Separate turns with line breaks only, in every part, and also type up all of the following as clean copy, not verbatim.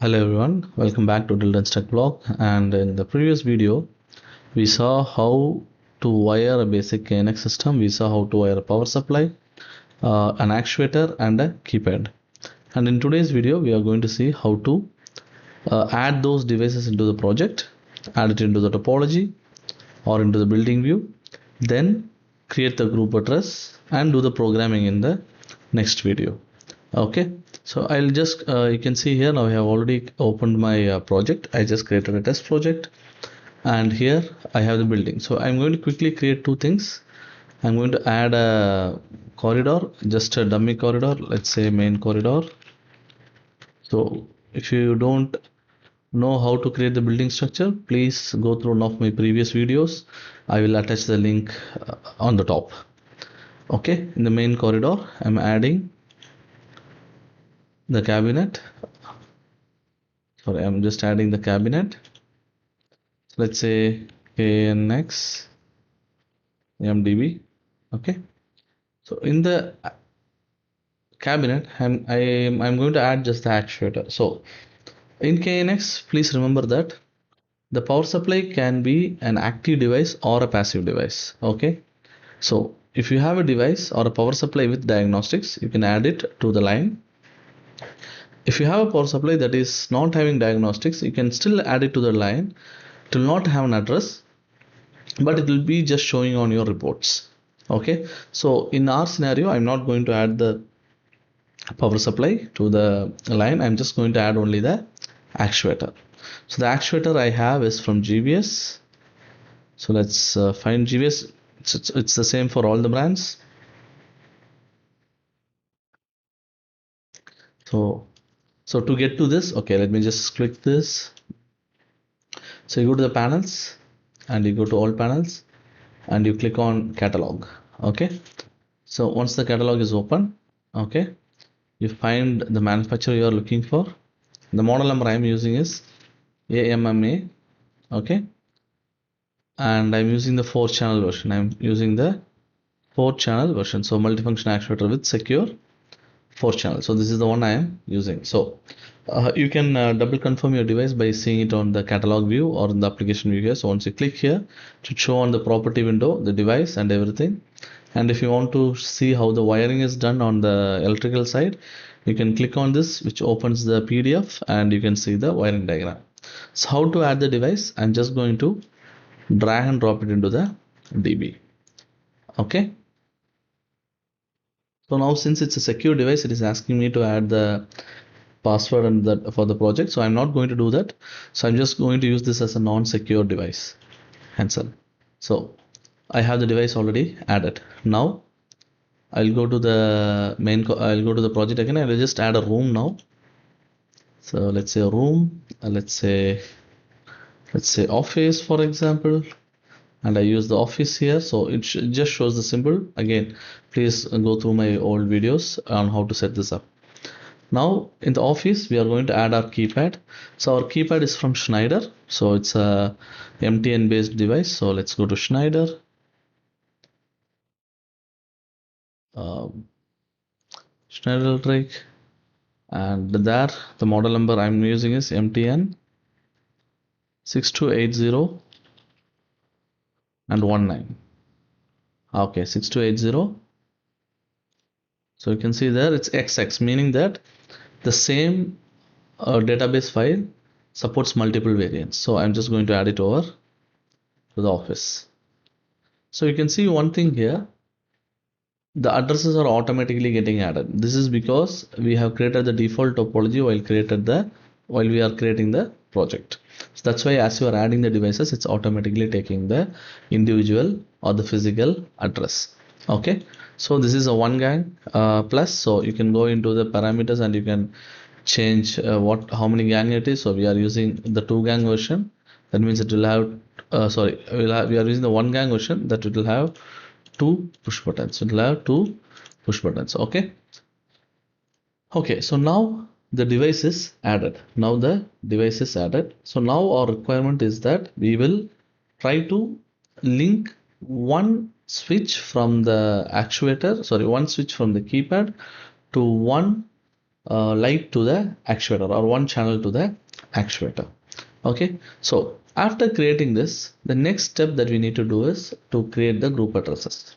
Hello everyone, welcome back to Dildon's Tech Blog. And in the previous video, we saw how to wire a basic KNX system. We saw how to wire a power supply, an actuator, and a keypad. And in today's video, we are going to see how to add those devices into the project, add it into the topology or into the building view, then create the group address and do the programming in the next video. Okay, so I'll just you can see here now I have already opened my project. I just created a test project, and here I have the building. So I'm going to quickly create two things. I'm going to add a corridor, just a dummy corridor, let's say main corridor. So if you don't know how to create the building structure, please go through one of my previous videos. I will attach the link on the top. Okay, in the main corridor I'm adding the cabinet. Sorry, I'm just adding the cabinet. Let's say KNX MDB. Okay, so in the cabinet I'm going to add just the actuator. So in KNX, please remember that the power supply can be an active device or a passive device. Okay, so if you have a device or a power supply with diagnostics, you can add it to the line. If you have a power supply that is not having diagnostics, you can still add it to the line. It will not have an address, but it will be just showing on your reports. Okay, so in our scenario, I'm not going to add the power supply to the line. I'm just going to add only the actuator. So the actuator I have is from GVS. So let's find GVS. It's the same for all the brands. So to get to this, okay, let me just click this. So you go to the panels and you go to all panels and you click on catalog. Okay, so once the catalog is open, okay, you find the manufacturer you are looking for. The model number I am using is AMMA. Okay, and I'm using the 4-channel version. I'm using the 4-channel version, so multifunction actuator with secure 4-channel. So this is the one I am using. So you can double confirm your device by seeing it on the catalog view or in the application view here. So once you click here, it should show on the property window the device and everything. And if you want to see how the wiring is done on the electrical side, you can click on this, which opens the PDF, and you can see the wiring diagram. So how to add the device? I'm just going to drag and drop it into the DB. Okay, so now since it's a secure device, it is asking me to add the password and that for the project. So I'm not going to do that. So I'm just going to use this as a non-secure device. Cancel. So I have the device already added. Now I'll go to the I'll go to the project again. I'll just add a room now. So let's say a room. Let's say office, for example. And I use the office here, so it just shows the symbol. Again, please go through my old videos on how to set this up. Now in the office, we are going to add our keypad. So our keypad is from Schneider, so it's a MTN based device. So let's go to Schneider. Schneider Electric, and there the model number I'm using is MTN 6280 and 19. Okay, 6280. So you can see there it's XX, meaning that the same database file supports multiple variants. So I'm just going to add it over to the office. So you can see one thing here, the addresses are automatically getting added. This is because we have created the default topology while we are creating the project. So that's why as you are adding the devices, it's automatically taking the individual or the physical address. Okay, so this is a 1 gang plus. So you can go into the parameters and you can change how many gang it is. So we are using the 2 gang version. That means it will have we are using the 1 gang version, that it will have 2 push buttons. It will have 2 push buttons. Okay, so now the device is added. So now our requirement is that we will try to link one switch from the keypad to one light to the actuator or one channel to the actuator. Okay, so after creating this, the next step that we need to do is to create the group addresses.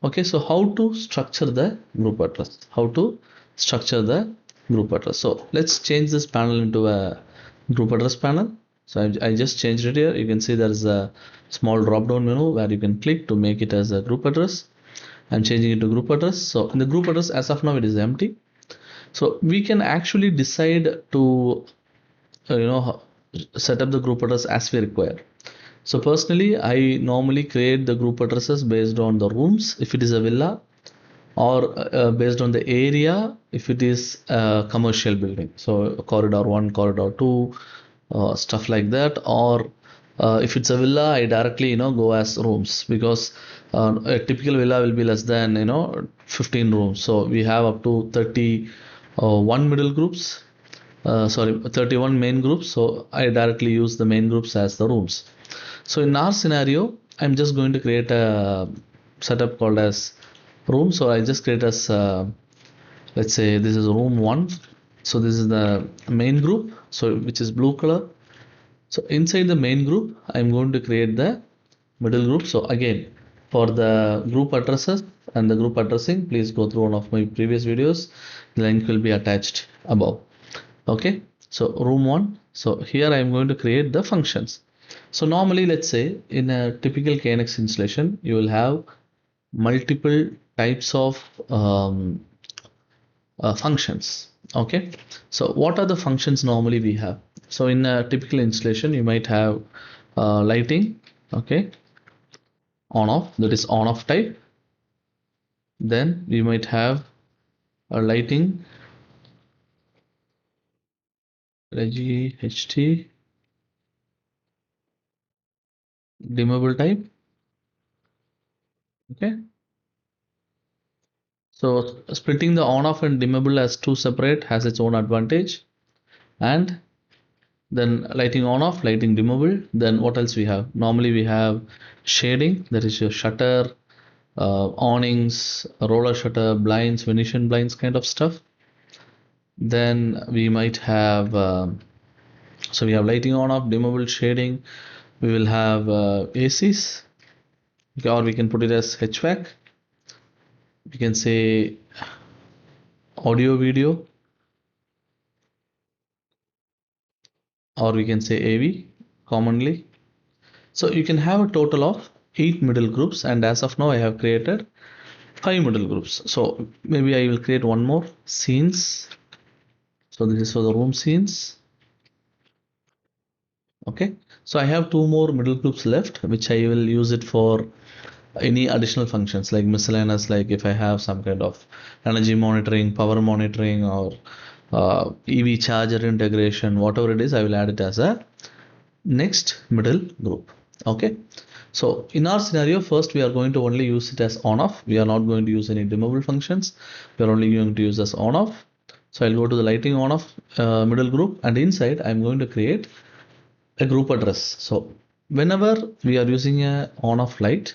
Okay, so how to structure the group address? How to structure the group address? So let's change this panel into a group address panel. So I just changed it here. You can see there is a small drop down menu where you can click to make it as a group address. I'm changing it to group address. So in the group address, as of now, it is empty. So we can actually decide to set up the group address as we require. So personally, I normally create the group addresses based on the rooms if it is a villa, or based on the area if it is a commercial building. So corridor 1, corridor 2, stuff like that. Or if it's a villa, I directly go as rooms, because a typical villa will be less than 15 rooms. So we have up to 31 middle groups, 31 main groups. So I directly use the main groups as the rooms. So in our scenario, I'm just going to create a setup called as room. So I just create as let's say this is room 1. So this is the main group, so which is blue color. So inside the main group, I'm going to create the middle group. So again, for the group addresses and the group addressing, please go through one of my previous videos. The link will be attached above. Okay, so room 1. So here I am going to create the functions. So normally, let's say in a typical KNX installation, you will have multiple types of functions. Okay, so what are the functions normally we have? So in a typical installation, you might have lighting, okay, on off, that is on off type. Then we might have a lighting HT dimmable type. Okay, so splitting the on off and dimmable as two separate has its own advantage. And then lighting on off, lighting dimmable. Then what else we have? Normally we have shading, that is your shutter, awnings, roller shutter, blinds, Venetian blinds kind of stuff. Then we might have so we have lighting on off, dimmable, shading. We will have ACs, or we can put it as HVAC. We can say audio video, or we can say AV commonly. So you can have a total of 8 middle groups, and as of now I have created 5 middle groups. So maybe I will create one more, scenes. So this is for the room scenes. Okay, so I have 2 more middle groups left, which I will use it for any additional functions like miscellaneous, like if I have some kind of energy monitoring, power monitoring, or EV charger integration, whatever it is, I will add it as a next middle group. Okay, so in our scenario, first we are going to only use it as on off. We are not going to use any dimmable functions. We are only going to use as on off. So I'll go to the lighting on off middle group, and inside I'm going to create a group address. So whenever we are using a on off light,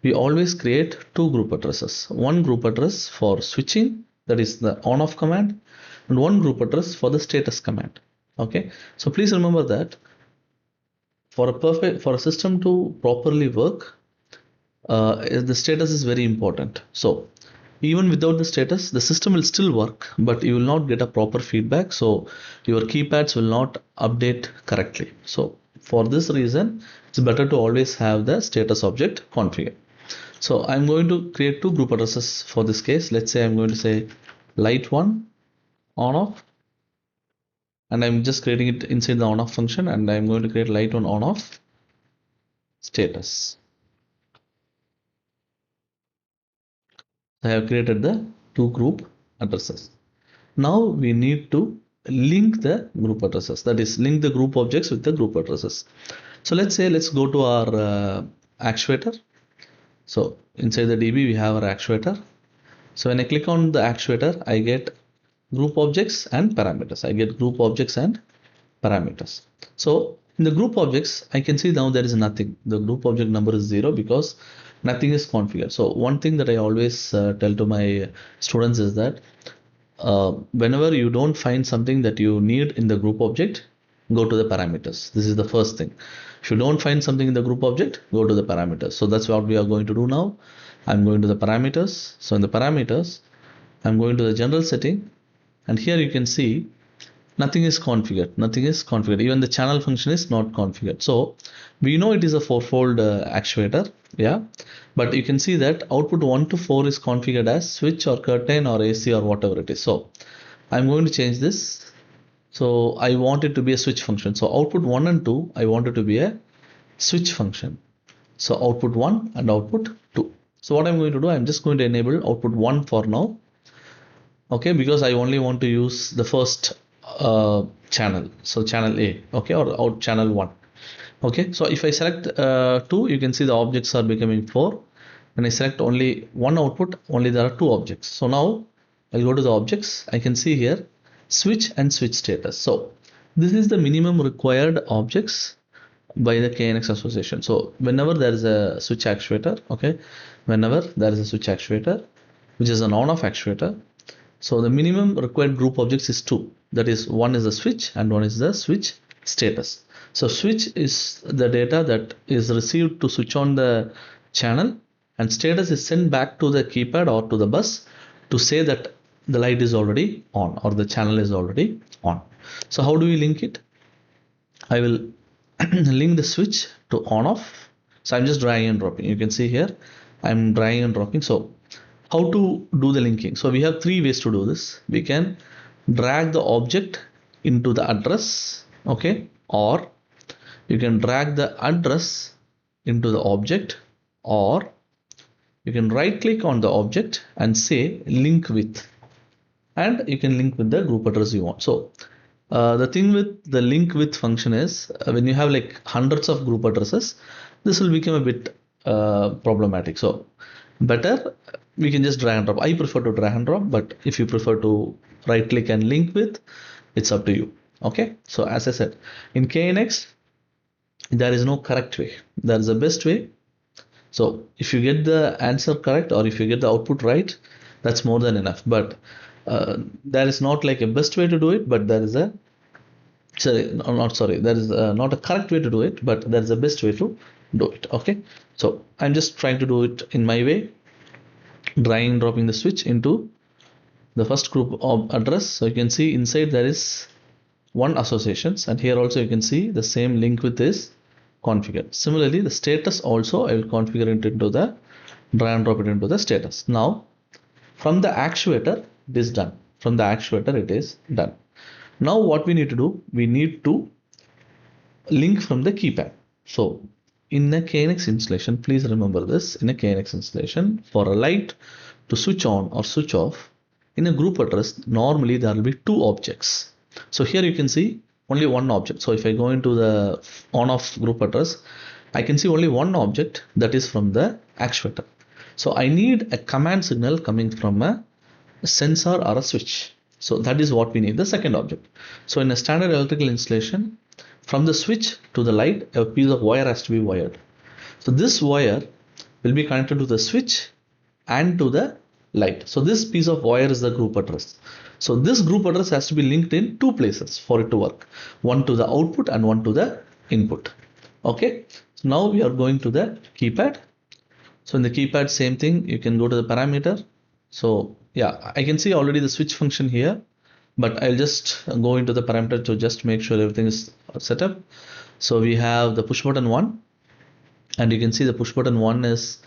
we always create 2 group addresses. One group address for switching, that is the on off command, and one group address for the status command. Okay, so please remember that for a system to properly work, the status is very important. So even without the status, the system will still work, but you will not get a proper feedback. So your keypads will not update correctly. So for this reason, it's better to always have the status object configured. So I'm going to create 2 group addresses for this case. Let's say I'm going to say light 1 on off, and I'm just creating it inside the on off function, and I'm going to create light 1 on off status. I have created the 2 group addresses. Now we need to link the group addresses, that is link the group objects with the group addresses. So let's go to our actuator. So inside the DB we have our actuator. So when I click on the actuator, I get group objects and parameters. So in the group objects, I can see now there is nothing. The group object number is 0 because nothing is configured. So one thing that I always tell to my students is that whenever you don't find something that you need in the group object, go to the parameters. This is the first thing. If you don't find something in the group object, go to the parameters. So that's what we are going to do now. I'm going to the parameters. So in the parameters, I'm going to the general setting, and here you can see nothing is configured. Nothing is configured. Even the channel function is not configured. So we know it is a four-fold actuator, yeah, but you can see that output 1 to 4 is configured as switch or curtain or AC or whatever it is. So I'm going to change this. So I want it to be a switch function. So output 1 and 2, I want it to be a switch function. So output 1 and output 2. So what I'm going to do, I'm just going to enable output 1 for now. Okay, because I only want to use the first channel. So channel A, okay, or out channel 1. Okay, so if I select 2, you can see the objects are becoming 4. When I select only one output, only there are 2 objects. So now I'll go to the objects. I can see here switch and switch status. So this is the minimum required objects by the KNX association. So whenever there is a switch actuator, okay, whenever there is a switch actuator, which is an on-off actuator, so the minimum required group objects is 2. That is, one is the switch and one is the switch status. So switch is the data that is received to switch on the channel, and status is sent back to the keypad or to the bus to say that the light is already on or the channel is already on. So how do we link it? I will link the switch to on off. So I'm just dragging and dropping. You can see here I'm dragging and dropping. So how to do the linking? So we have 3 ways to do this. We can drag the object into the address, okay, or you can drag the address into the object, or you can right click on the object and say link with, and you can link with the group address you want. So the thing with the link with function is when you have like hundreds of group addresses, this will become a bit problematic. So better we can just drag and drop. I prefer to drag and drop, but if you prefer to right click and link with, it's up to you. Okay, so as I said, in KNX there is no correct way, there is a best way. So if you get the answer correct or if you get the output right, that's more than enough. But there is not like a best way to do it, but there is a there is not a correct way to do it, but there is a best way to do it. Okay, so I'm just trying to do it in my way, dragging and dropping the switch into the first group of address. So you can see inside there is one associations, and here also you can see the same link with is configured. Similarly, the status also I will configure it into the drag and drop it into the status. Now from the actuator it is done. From the actuator it is done. Now what we need to do, we need to link from the keypad. So in a KNX installation, please remember this, in a KNX installation, for a light to switch on or switch off in a group address, normally there will be 2 objects. So here you can see only one object. So if I go into the on off group address, I can see only one object, that is from the actuator. So I need a command signal coming from a sensor or a switch. So that is what we need, the second object. So in a standard electrical installation, from the switch to the light, a piece of wire has to be wired. So this wire will be connected to the switch and to the light. So this piece of wire is the group address. So this group address has to be linked in 2 places for it to work. One to the output and one to the input. Okay. So now we are going to the keypad. So in the keypad, same thing. You can go to the parameter. So yeah, I can see already the switch function here, but I'll just go into the parameter to just make sure everything is set up. So we have the push button 1, and you can see the push button 1 is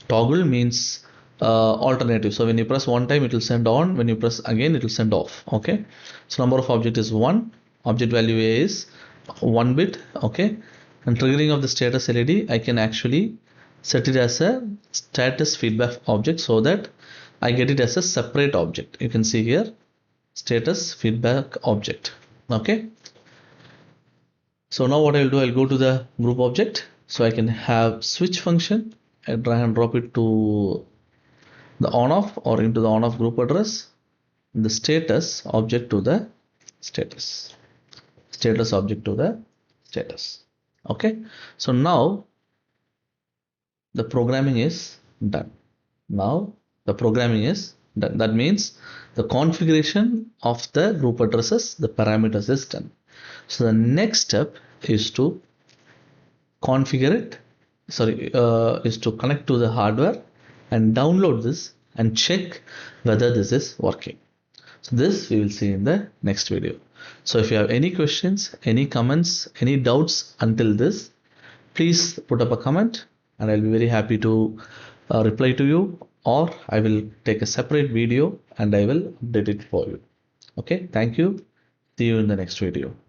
toggle, means alternative. So when you press one time it will send on, when you press again it will send off. Okay, so number of object is 1, object value A is 1 bit. Okay, and triggering of the status LED, I can actually set it as a status feedback object so that I get it as a separate object. You can see here status feedback object. Okay, so now what I'll do, I'll go to the group object. So I can have switch function, I drag and drop it to the on off or into the on off group address, the status object to the status object to the status. Okay, so now the programming is done. Now the programming is done. That means the configuration of the group addresses, the parameters is done. So the next step is to configure it, is to connect to the hardware and download this and check whether this is working. So this we will see in the next video. So if you have any questions, any comments, any doubts until this, please put up a comment and I'll be very happy to reply to you, or I will take a separate video and I will update it for you. Okay, thank you. See you in the next video.